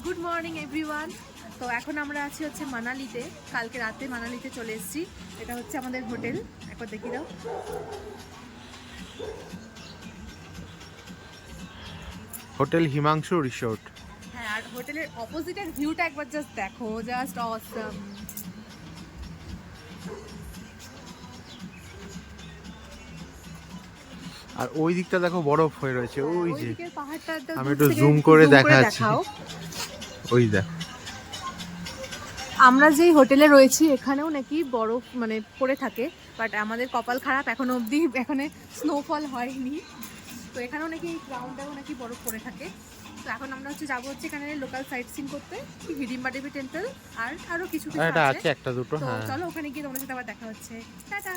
Good morning everyone. তো এখন আমরা আছি হচ্ছে মানালিতে। কালকে রাতে মানালিতে চলে এসেছি। এটা হচ্ছে আমাদের হোটেল, একবার দেখিয়ে দাও। Hotel Himanshu resort. হ্যাঁ, আর হোটেলের অপোজিটের ভিউটা একবার জাস্ট দেখো, জাস্ট অসাম। আর ওই দিকটা দেখো বরফ হয়ে রয়েছে, ওই যে পাহাড়টা আমি একটু জুম করে দেখাচ্ছি, ওই দেখ। আমরা যেই হোটেলে রয়েছি এখানেও নাকি বরফ মানে পড়ে থাকে, বাট আমাদের কপাল খারাপ, এখনো অবধি এখানে স্নোফল হয়নি। তো এখানেও নাকি এই গ্রাউন্ডেও নাকি বরফ পড়ে থাকে। তো এখন আমরা যাবো এখানে লোকাল সাইট সিন করতে, হিডিম্বা দেবী টেম্পল আর আরো কিছু আছে একটা দুটো। হ্যাঁ, চলো ওখানে গিয়ে তোমাদের সাথে আবার দেখা হচ্ছে। টাটা।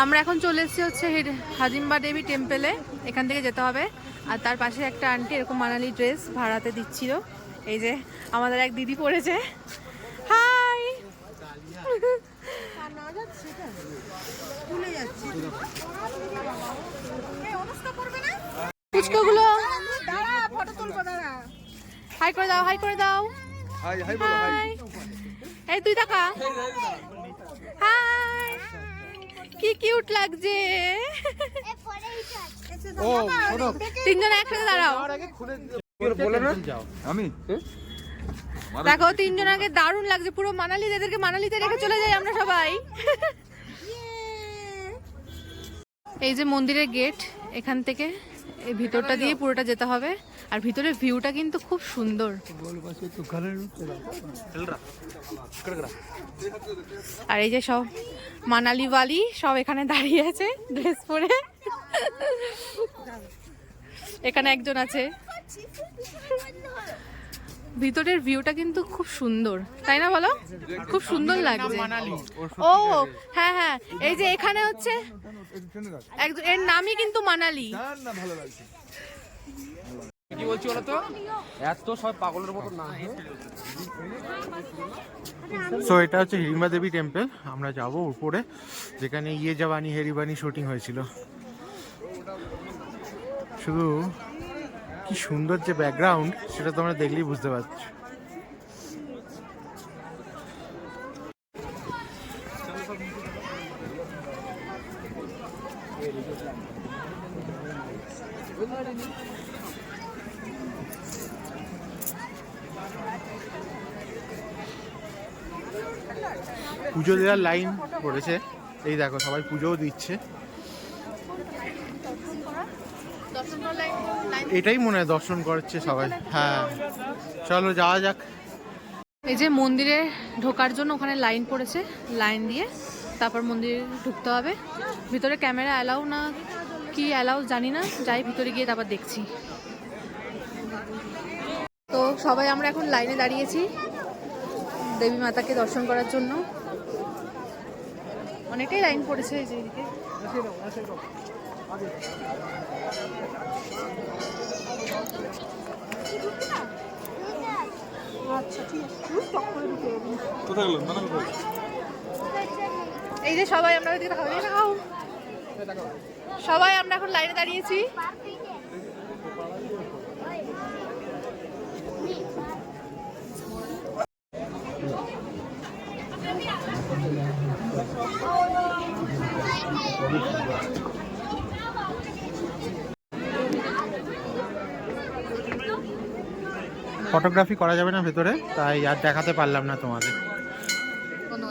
আমরা এখন চলে এসেছি হচ্ছে হিডিম্বা দেবী টেম্পলে। এখান থেকে যেতে হবে। আর তার পাশে একটা আন্টি এরকম মানালি ড্রেস ভাড়াতে দিচ্ছিল। এই যে আমাদের এক দিদি পড়েছে। হাই। ফুচকাগুলো হাই করে দাও, হাই করে দাও। হাই। এই তুই দেখা। হাই, কি কিউট লাগছে। তিনজন একসাথে দাঁড়াও। আমি দেখো তিনজন আগে দারুণ লাগছে পুরো মানালি, এদেরকে মানালিতে রেখে চলে যাই আমরা সবাই। এই যে মন্দিরের গেট, এখান থেকে এই ভিতরটা দিয়ে পুরোটা যেতে হবে। আর ভিতরের ভিউটা কিন্তু খুব সুন্দর। আর এই যে সব মানালি ওয়ালি সব এখানে দাঁড়িয়ে আছে ড্রেস পরে। এখানে একজন আছে। ভিতরের ভিউটা কিন্তু খুব সুন্দর, তাই না বলো? খুব সুন্দর লাগছে। ও হ্যাঁ হ্যাঁ, এই যে এখানে হচ্ছে এর নামই কিন্তু মানালি। কি বলছি ওরা তো এত সব পাগলের মতো না। সো এটা হচ্ছে হিডিম্বা দেবী টেম্পল। আমরা যাব উপরে, যেখানে ইয়ে জাবানি হেরিবানি শুটিং হয়েছিল। শুধু কি সুন্দর যে ব্যাকগ্রাউন্ড, সেটা তোমরা দেখলেই বুঝতে পারছো। পুজো দেওয়ার লাইন পড়েছে, এই দেখো সবাই পুজোও দিচ্ছে। এটাই মনে হয় দর্শন করছে সবাই। হ্যাঁ চলো যাওয়া যাক। এই যে মন্দিরে ঢোকার জন্য ওখানে লাইন পড়েছে, লাইন দিয়ে তারপর মন্দিরে ঢুকতে হবে। ভিতরে ক্যামেরা অ্যালাউ না কি অ্যালাউ জানি না, যাই ভিতরে গিয়ে তারপর দেখছি। তো সবাই আমরা এখন লাইনে দাঁড়িয়েছি দেবী মাতাকে দর্শন করার জন্য। অনেকটাই লাইন পড়েছে এই যে এদিকে। এই যে সবাই আমরা সবাই আমরা এখন লাইনে দাঁড়িয়েছি। ফটোগ্রাফি করা যাবে না ভেতরে, তাই আর দেখাতে পারলাম না তোমাদের।